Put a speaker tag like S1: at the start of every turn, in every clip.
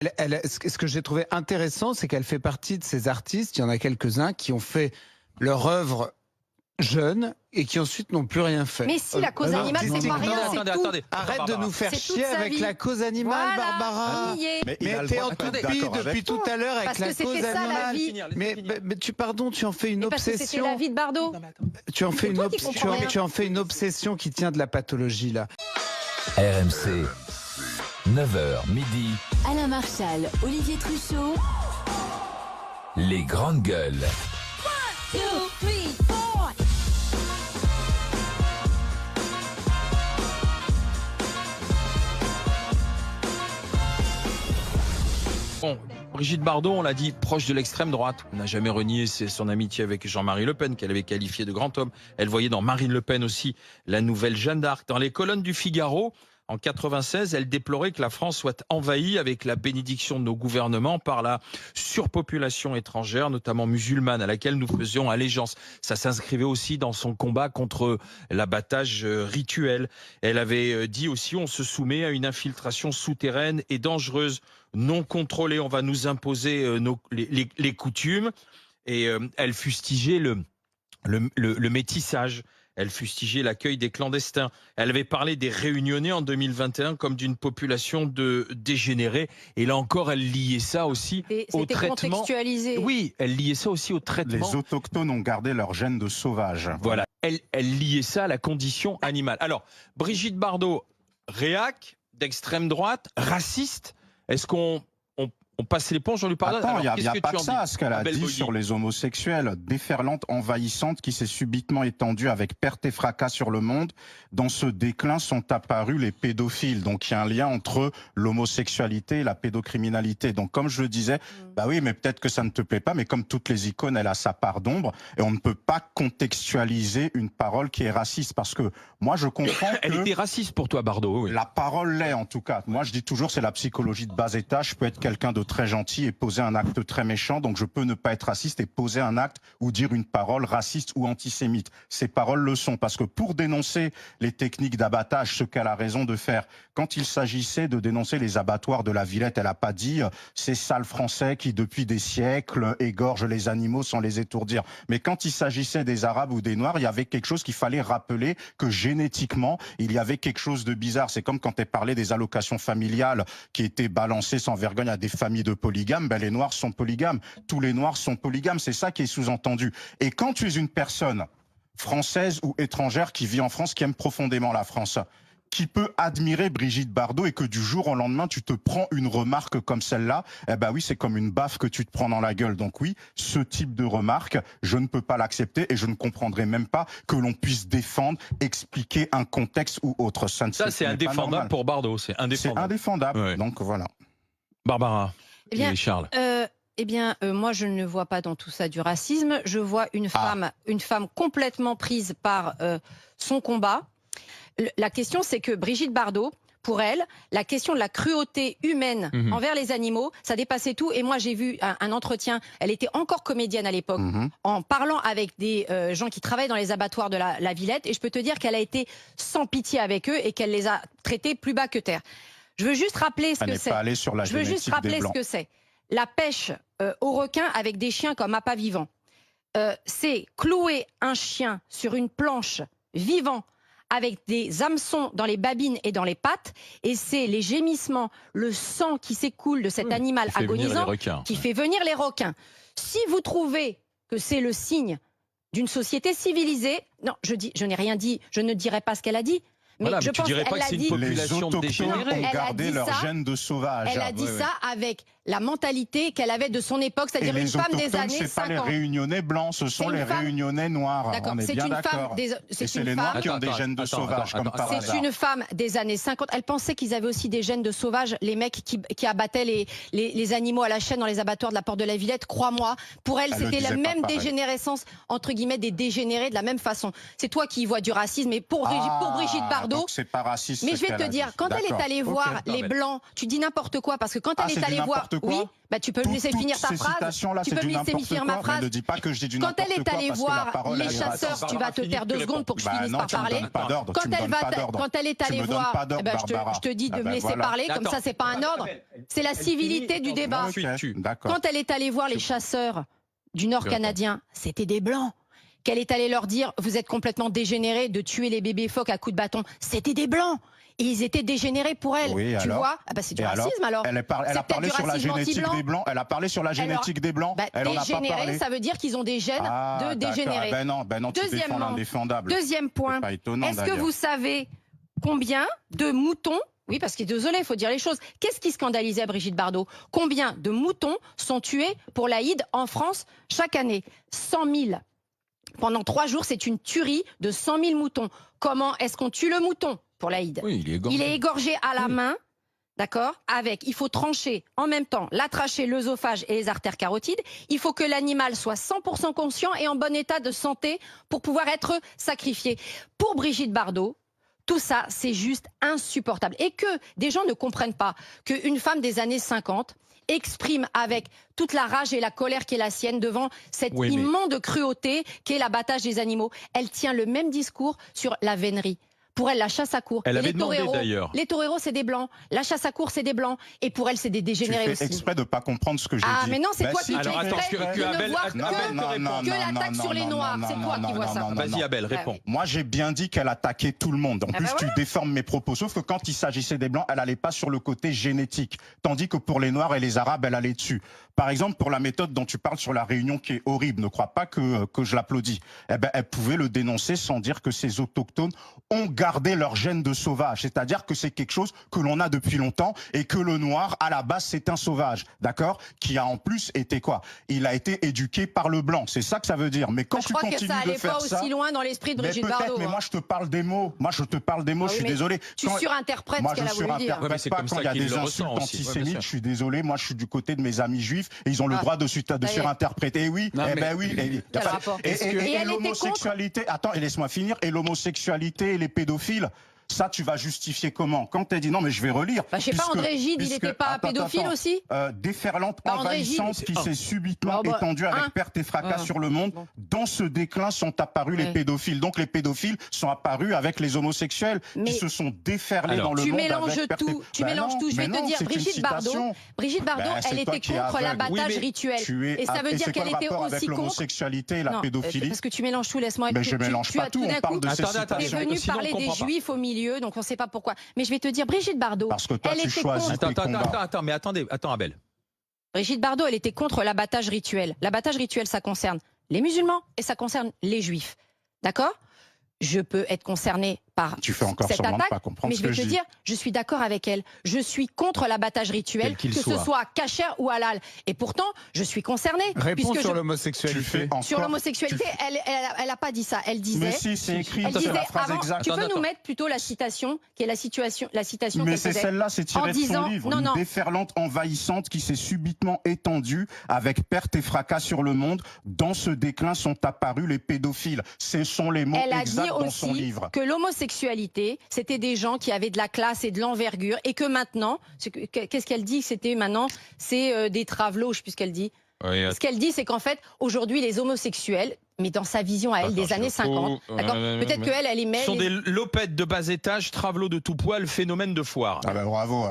S1: Ce que j'ai trouvé intéressant, c'est qu'elle fait partie de ces artistes, il y en a quelques-uns qui ont fait leur œuvre jeunes et qui ensuite n'ont plus rien fait.
S2: Mais si, la cause animale, c'est pas rien, c'est tout.
S1: Arrête de nous faire chier avec la cause animale,
S2: voilà,
S1: Barbara.
S2: Mais
S1: t'es en toupie depuis tout à l'heure avec la cause animale. Mais tu en fais une obsession.
S2: Parce que c'était la vie de Bardot.
S1: Tu en fais une obsession qui tient de la pathologie là.
S3: RMC, 9h midi.
S4: Alain Marchal, Olivier Truchot.
S3: Les grandes gueules.
S4: 1, 2, 3, 4.
S5: Bon, Brigitte Bardot, on l'a dit, proche de l'extrême droite. On n'a jamais renié son amitié avec Jean-Marie Le Pen, qu'elle avait qualifié de grand homme. Elle voyait dans Marine Le Pen aussi la nouvelle Jeanne d'Arc. Dans les colonnes du Figaro, en 96, elle déplorait que la France soit envahie avec la bénédiction de nos gouvernements par la surpopulation étrangère, notamment musulmane, à laquelle nous faisions allégeance. Ça s'inscrivait aussi dans son combat contre l'abattage rituel. Elle avait dit aussi, on se soumet à une infiltration souterraine et dangereuse, non contrôlée. On va nous imposer les coutumes. Et elle fustigeait le métissage. Elle fustigeait l'accueil des clandestins. Elle avait parlé des Réunionnais en 2021 comme d'une population de dégénérés. Et là encore, elle liait ça aussi au traitement.
S2: C'était contextualisé.
S5: Oui, elle liait ça aussi au traitement.
S6: Les autochtones ont gardé leur gène de sauvage.
S5: Voilà, elle liait ça à la condition animale. Alors, Brigitte Bardot, réac, d'extrême droite, raciste. Est-ce qu'on passe l'éponge, on lui pardonne?
S6: Attends, il n'y a pas que ça, ce qu'elle a dit sur les homosexuels. Déferlante, envahissante, qui s'est subitement étendue avec perte et fracas sur le monde. Dans ce déclin sont apparus les pédophiles. Donc il y a un lien entre l'homosexualité et la pédocriminalité. Donc comme je le disais, bah oui, mais peut-être que ça ne te plaît pas, mais comme toutes les icônes, elle a sa part d'ombre. Et on ne peut pas contextualiser une parole qui est raciste. Parce que moi, je comprends que...
S5: Elle était raciste pour toi, Bardot, oui.
S6: La parole l'est, en tout cas. Moi, je dis toujours, c'est la psychologie de bas étage. Je peux être quelqu'un de très gentil et poser un acte très méchant, donc je peux ne pas être raciste et poser un acte ou dire une parole raciste ou antisémite. Ces paroles le sont, parce que pour dénoncer les techniques d'abattage, ce qu'elle a raison de faire, quand il s'agissait de dénoncer les abattoirs de la Villette, elle n'a pas dit ces sales Français qui depuis des siècles égorgent les animaux sans les étourdir. Mais quand il s'agissait des Arabes ou des Noirs, il y avait quelque chose qu'il fallait rappeler, que génétiquement, il y avait quelque chose de bizarre. C'est comme quand elle parlait des allocations familiales qui étaient balancées sans vergogne à des familles de polygames, ben les Noirs sont polygames. Tous les Noirs sont polygames, c'est ça qui est sous-entendu. Et quand tu es une personne française ou étrangère qui vit en France, qui aime profondément la France, qui peut admirer Brigitte Bardot et que du jour au lendemain tu te prends une remarque comme celle-là, eh ben oui, c'est comme une baffe que tu te prends dans la gueule. Donc oui, ce type de remarque, je ne peux pas l'accepter et je ne comprendrai même pas que l'on puisse défendre, expliquer un contexte ou autre. Ça,
S5: c'est indéfendable pour Bardot, c'est indéfendable.
S6: C'est indéfendable,
S5: ouais.
S6: Donc voilà.
S5: Barbara et Charles.
S2: Moi, je ne vois pas dans tout ça du racisme. Je vois une femme complètement prise par son combat. La question, c'est que Brigitte Bardot, pour elle, la question de la cruauté humaine envers les animaux, ça dépassait tout. Et moi, j'ai vu un entretien, elle était encore comédienne à l'époque, en parlant avec des gens qui travaillent dans les abattoirs de la Villette. Et je peux te dire qu'elle a été sans pitié avec eux et qu'elle les a traités plus bas que terre. Je veux juste rappeler ce que c'est. Je veux juste rappeler ce que c'est. La pêche aux requins avec des chiens comme appât vivant. C'est clouer un chien sur une planche vivant avec des hameçons dans les babines et dans les pattes, et c'est les gémissements, le sang qui s'écoule de cet animal agonisant qui fait venir les requins. Si vous trouvez que c'est le signe d'une société civilisée, non, je n'ai rien dit, je ne dirai pas ce qu'elle a dit. Mais
S5: voilà,
S2: je pense
S5: dirais pas que c'est une population dégénérée.
S6: Ont gardé leur gène de sauvage.
S2: Elle a dit ça avec la mentalité qu'elle avait de son époque, c'est-à-dire une femme des années 50.
S6: C'est pas les Réunionnais blancs, ce sont les Réunionnais noirs. On est bien d'accord. Et c'est les Noirs qui ont des gènes de sauvage, comme par hasard.
S2: C'est une femme des années 50. Elle pensait qu'ils avaient aussi des gènes de sauvage, les mecs qui abattaient les animaux à la chaîne dans les abattoirs de la Porte de la Villette. Crois-moi, pour elle, c'était la même dégénérescence, entre guillemets, des dégénérés de la même façon. C'est toi qui y vois du racisme, et pour Brigitte Bardot, Bardot.
S6: C'est pas raciste.
S2: Mais je vais te dire, quand elle est allée voir les Blancs, tu dis n'importe quoi, parce que quand elle est allée voir, oui, bah tu peux me laisser finir ta phrase. Tu peux me laisser finir ma phrase.
S6: Ne dis pas que je dis du
S2: quand
S6: n'importe quoi.
S2: elle est allée voir les chasseurs, tu vas te taire 2 secondes pour que je finisse par parler. Quand elle est allée voir, je te dis de me laisser parler, comme ça c'est pas un ordre. C'est la civilité du débat. Quand elle est allée voir les chasseurs du Nord canadien, c'était des Blancs. Qu'elle est allée leur dire, vous êtes complètement dégénérés de tuer les bébés phoques à coups de bâton. C'était des Blancs. Et ils étaient dégénérés pour elle. Oui, tu vois, c'est du racisme alors.
S6: Elle a parlé sur la génétique des Blancs. Elle a parlé sur la génétique des Blancs. Elle en a pas parlé.
S2: Ça veut dire qu'ils ont des gènes de dégénérés.
S6: Ben non, tu défends l'indéfendable.
S2: Deuxième point. Est-ce que vous savez combien de moutons, oui, parce que désolé, il faut dire les choses. Qu'est-ce qui scandalisait Brigitte Bardot? Combien de moutons sont tués pour l'Aïd en France chaque année? 100 000. Pendant 3 jours, c'est une tuerie de 100 000 moutons. Comment est-ce qu'on tue le mouton pour l'Aïd?
S5: Oui, il est
S2: égorgé à la main, d'accord? Il faut trancher en même temps la trachée, l'œsophage et les artères carotides. Il faut que l'animal soit 100% conscient et en bon état de santé pour pouvoir être sacrifié. Pour Brigitte Bardot, tout ça, c'est juste insupportable. Et que des gens ne comprennent pas qu'une femme des années 50 exprime avec toute la rage et la colère qui est la sienne devant cette immonde cruauté qu'est l'abattage des animaux. Elle tient le même discours sur la vénerie. Pour elle, la chasse à courre.
S5: Elle avait demandé d'ailleurs.
S2: Les toreros, c'est des blancs. La chasse à courre, c'est des blancs. Et pour elle, c'est des dégénérés aussi.
S6: Tu fais exprès de ne pas comprendre ce que j'ai dit.
S2: Ah, mais non, c'est toi qui fais exprès de ne voir que l'attaque sur les Noirs. C'est toi qui vois ça.
S5: Vas-y, Abel, réponds.
S6: Moi, j'ai bien dit qu'elle attaquait tout le monde. En plus, tu déformes mes propos. Sauf que quand il s'agissait des Blancs, elle n'allait pas sur le côté génétique. Tandis que pour les Noirs et les Arabes, elle allait dessus. Par exemple, pour la méthode dont tu parles sur la Réunion qui est horrible, ne crois pas que je l'applaudis. Elle pouvait le dénoncer sans dire que ces autochtones ont gardé leur gène de sauvage. C'est-à-dire que c'est quelque chose que l'on a depuis longtemps et que le noir, à la base, c'est un sauvage. D'accord? Qui a en plus été quoi? Il a été éduqué par le blanc. C'est ça que ça veut dire. Mais quand tu continues de faire ça...
S2: Je crois que ça allait pas aussi loin dans l'esprit de Brigitte Bardot.
S6: Mais moi, je te parle des mots. Je suis désolé.
S2: Tu surinterprètes ce qu'elle a voulu dire.
S6: Moi, je surinterprète pas quand il y a des insultes antisémites. Je suis désolé. Moi, je suis du côté de mes amis juifs et ils ont le droit de surinterpréter. Et oui, et l'homosexualité... Attends, et laisse-moi finir. Et l'homosexualité et les pédophiles... Ça, tu vas justifier comment? Quand elle dit non, mais je vais relire.
S2: Je sais pas, André Gide, il n'était pas pédophile aussi?
S6: Déferlante envahissante qui s'est subitement étendue avec perte et fracas sur le monde. Dans ce déclin sont apparus les pédophiles. Donc les pédophiles sont apparus avec les homosexuels qui se sont déferlés dans le monde.
S2: Tu mélanges tout. Je vais te dire, Brigitte Bardot, elle était contre l'abattage rituel. Et ça veut dire qu'elle était aussi contre
S6: l'homosexualité et la pédophilie.
S2: Parce que tu mélanges tout, laisse-moi.
S6: Mais je mélange pas tout. On parle de ces
S2: citations. Tu es venu parler des juifs au milieu. Donc on ne sait pas pourquoi. Mais je vais te dire, Brigitte Bardot,
S6: parce que toi, elle était contre...
S5: Attends, Abel.
S2: Brigitte Bardot, elle était contre l'abattage rituel. L'abattage rituel, ça concerne les musulmans et ça concerne les juifs. D'accord? Je peux être concernée par cette attaque, mais je vais te dire, je suis d'accord avec elle. Je suis contre l'abattage rituel, que ce soit kasher ou halal. Et pourtant, je suis concernée.
S1: Réponds sur l'homosexualité.
S2: Sur l'homosexualité, elle n'a pas dit ça. Elle disait...
S6: Mais si, c'est écrit, c'est la phrase exacte.
S2: Tu peux nous mettre plutôt la citation, qui est la citation
S6: mais c'est celle-là, c'est tiré de son livre. Une déferlante envahissante qui s'est subitement étendue avec perte et fracas sur le monde. Dans ce déclin sont apparus les pédophiles. Ce sont les mots exacts dans son livre.
S2: Que l'homosexualité, c'était des gens qui avaient de la classe et de l'envergure, et que maintenant, qu'est-ce qu'elle dit? C'était maintenant, c'est des travelots, je sais plus ce qu'elle dit. Oui, ce qu'elle dit, c'est qu'en fait, aujourd'hui, les homosexuels, mais dans sa vision à elle des années 50, peut-être qu'elle aimait...
S5: Ce sont des lopettes de bas étage, travelots de tout poil, phénomène de foire.
S6: Ah ben bravo.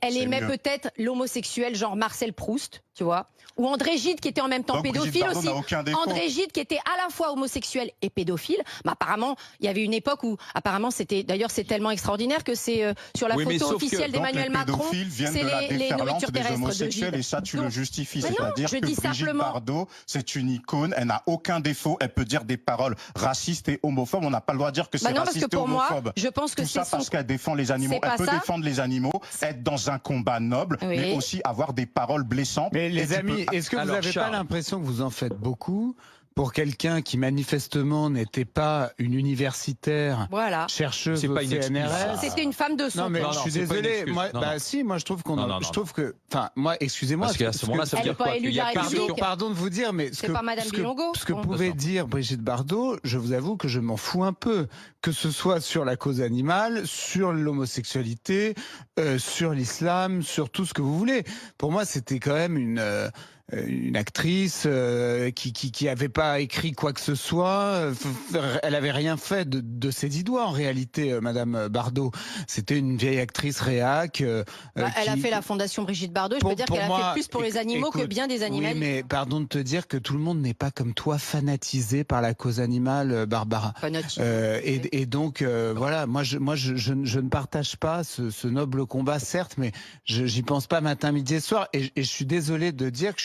S2: Elle aimait peut-être l'homosexuel, genre Marcel Proust, tu vois, ou André Gide, qui était en même temps pédophile aussi. André Gide, qui était à la fois homosexuel et pédophile. Mais apparemment, il y avait une époque où, apparemment, c'était... D'ailleurs, c'est tellement extraordinaire que c'est sur la photo officielle d'Emmanuel Macron, c'est les nourritures terrestres de Gide.
S6: Et ça, tu le justifies. C'est-à-dire que Brigitte Bardot, c'est une icône, elle n'a aucun défaut, elle peut dire des paroles racistes et homophobes. On n'a pas le droit de dire que c'est raciste et homophobe.
S2: Moi, je pense que
S6: tout ça parce qu'elle défend les animaux. Elle peut défendre les animaux, être dans un combat noble, mais aussi avoir des paroles blessantes.
S1: Mais les amis, est-ce que vous n'avez pas l'impression que vous en faites beaucoup pour quelqu'un qui manifestement n'était pas une universitaire
S2: Voilà.
S1: chercheuse
S5: C'est
S1: au
S5: pas une excuse,
S1: CNRS.
S5: ça.
S2: C'était une femme de son
S1: Non mais
S2: temps.
S1: je suis
S5: c'est pas une
S1: désolé.
S5: excuse.
S1: Moi,
S5: Non,
S1: bah
S5: non.
S1: si, moi je trouve qu'on,
S5: Non.
S1: je trouve que, enfin, moi, excusez-moi.
S5: Parce qu'à ce moment-là, ça veut
S2: Elle est
S5: dire
S2: pas
S5: quoi
S2: élue
S5: qu'il y a
S2: de la
S5: 15
S2: République.
S5: jours.
S1: Pardon de vous dire, mais
S2: C'est pas Madame Bilongo.
S1: ce que
S2: Bon.
S1: pouvait dire Brigitte Bardot, je vous avoue que je m'en fous un peu, que ce soit sur la cause animale, sur l'homosexualité, sur l'islam, sur tout ce que vous voulez. Pour moi, c'était quand même une actrice qui avait pas écrit quoi que ce soit. Elle avait rien fait de ses 10 doigts en réalité, Madame Bardot. C'était une vieille actrice réac.
S2: Elle a fait la fondation Brigitte Bardot. Je peux dire qu'elle a fait plus pour les animaux que bien des animaux.
S1: Oui, mais pardon de te dire que tout le monde n'est pas comme toi fanatisé par la cause animale, Barbara. Et donc voilà, moi je ne partage pas ce noble combat, certes, mais j'y pense pas matin, midi et soir. Et je suis désolé de dire que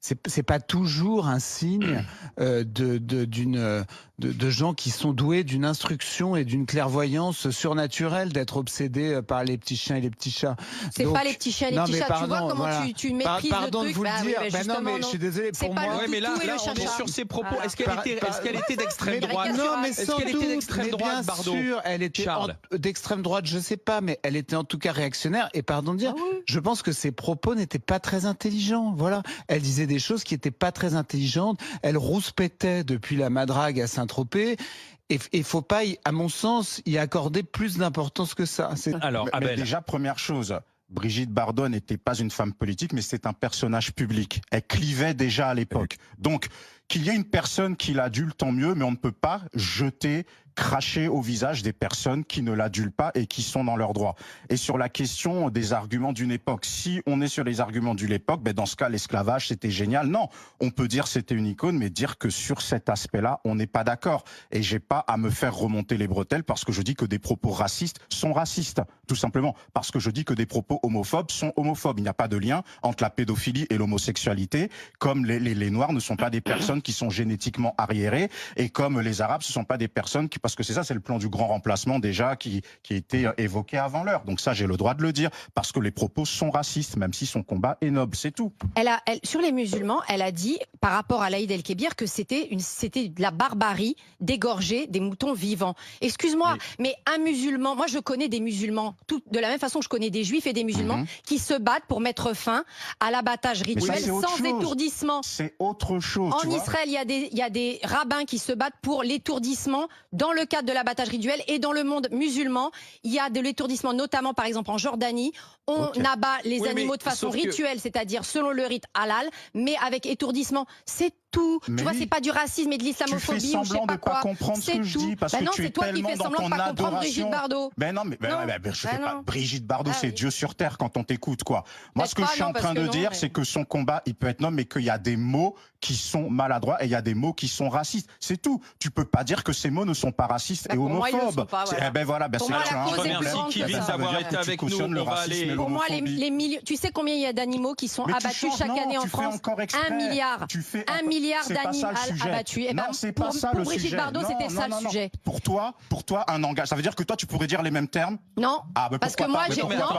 S1: c'est pas toujours un signe de gens qui sont doués d'une instruction et d'une clairvoyance surnaturelle d'être obsédés par les petits chiens et les petits chats.
S2: C'est pas les petits chiens et les petits chats. Tu vois comment
S1: voilà.
S2: tu méprises
S1: Pardon
S2: le
S1: de
S2: truc.
S1: vous le dire.
S2: Oui,
S1: non, mais je suis désolé pour moi.
S5: Ouais, mais là on est sur ses propos.
S2: Voilà.
S5: Est-ce qu'elle était d'extrême droite?
S1: Non, mais
S5: est-ce
S1: sans
S5: qu'elle était
S1: doute,
S5: d'extrême
S1: mais
S5: droite,
S1: bien
S5: Bardot?
S1: sûr, elle était d'extrême droite, je sais pas, mais elle était en tout cas réactionnaire. Et pardon de dire, je pense que ses propos n'étaient pas très intelligents. Voilà, elle disait des choses qui étaient pas très intelligentes. Elle rouspétait depuis la Madrague à Saint-Tropez. Et il faut pas, à mon sens, y accorder plus d'importance que ça.
S5: Alors,
S6: mais
S5: Abel.
S6: déjà, première chose, Brigitte Bardot n'était pas une femme politique, mais c'est un personnage public. Elle clivait déjà à l'époque. Donc, qu'il y ait une personne qui l'adule, tant mieux, mais on ne peut pas cracher au visage des personnes qui ne l'adulent pas et qui sont dans leurs droits. Et sur la question des arguments d'une époque, si on est sur les arguments d'une époque, ben dans ce cas, l'esclavage, c'était génial. Non, on peut dire c'était une icône, mais dire que sur cet aspect-là, on n'est pas d'accord. Et j'ai pas à me faire remonter les bretelles parce que je dis que des propos racistes sont racistes, tout simplement. Parce que je dis que des propos homophobes sont homophobes. Il n'y a pas de lien entre la pédophilie et l'homosexualité, comme les Noirs ne sont pas des personnes qui sont génétiquement arriérées, et comme les Arabes, ce ne sont pas des personnes qui... Parce que c'est ça, c'est le plan du grand remplacement déjà qui a été évoqué avant l'heure. Donc ça, j'ai le droit de le dire, parce que les propos sont racistes, même si son combat est noble, c'est tout.
S2: Sur les musulmans, elle a dit, par rapport à l'Aïd el-Kébir, que c'était de la barbarie d'égorger des moutons vivants. Excuse-moi, mais un musulman, moi je connais des musulmans, de la même façon que je connais des juifs et des musulmans, qui se battent pour mettre fin à l'abattage rituel sans étourdissement.
S6: C'est autre chose.
S2: En Israël, il y a des rabbins qui se battent pour l'étourdissement dans le cadre de l'abattage rituel, et dans le monde musulman, il y a de l'étourdissement, notamment par exemple en Jordanie, on abat les animaux de façon rituelle, c'est-à-dire selon le rite halal, mais avec étourdissement. C'est tout.
S6: Mais
S2: tu vois, c'est pas du racisme et de l'islamophobie.
S6: Tu fais semblant de pas comprendre ce que je dis parce que tu es tellement dans ton adoration.
S2: Ben
S6: non, mais je fais pas. Brigitte Bardot, c'est Dieu sur terre quand on t'écoute, quoi. Moi, ce que je suis en train de dire, c'est que son combat, il peut être noble, mais qu'il y a des mots qui sont maladroits et il y a des mots qui sont racistes. C'est tout. Tu peux pas dire que ces mots ne sont pas racistes et homophobes.
S2: Ben voilà,
S6: c'est
S2: la cause est plus grande
S5: qui vient d'avoir été avec nous. On va aller.
S2: Pour moi, les millions. Tu sais combien il y a d'animaux qui sont abattus chaque année en France? 1 milliard. 1 milliard d'animaux abattus. Et
S6: non, c'est pas ça le sujet.
S2: Pour Brigitte Bardot, c'était ça le sujet.
S6: Pour toi, un engagement. Ça veut dire que toi, tu pourrais dire les mêmes termes?
S2: Non. Parce que moi,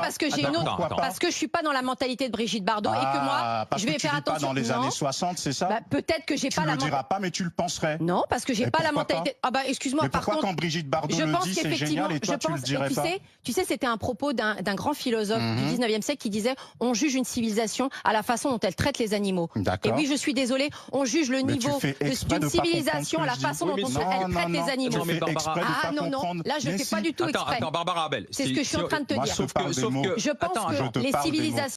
S2: parce que j'ai une autre. Parce que je suis pas dans la mentalité de Brigitte Bardot et que moi, je vais faire attention.
S6: Pas dans les années 60, c'est ça?
S2: Peut-être que j'ai pas la mentalité.
S6: Tu le diras pas, mais tu le penserais.
S2: Non, parce que j'ai pas la mentalité. Ah bah excuse-moi.
S6: Mais pourquoi quand Brigitte Bardot le dit, c'est génial et toi tu le dirais pas?
S2: Tu sais, c'était un propos d'un grand philosophe du 19e siècle qui disait on juge une civilisation à la façon dont elle traite les animaux. Et oui, je suis désolée, on juge le niveau d'une civilisation à la façon dont elle traite les animaux. Ah non, non, là je fais pas du tout exprès.
S5: Attends, Barbara Abel.
S2: C'est ce que je suis en train de te dire.
S6: Je
S2: pense que les civilisations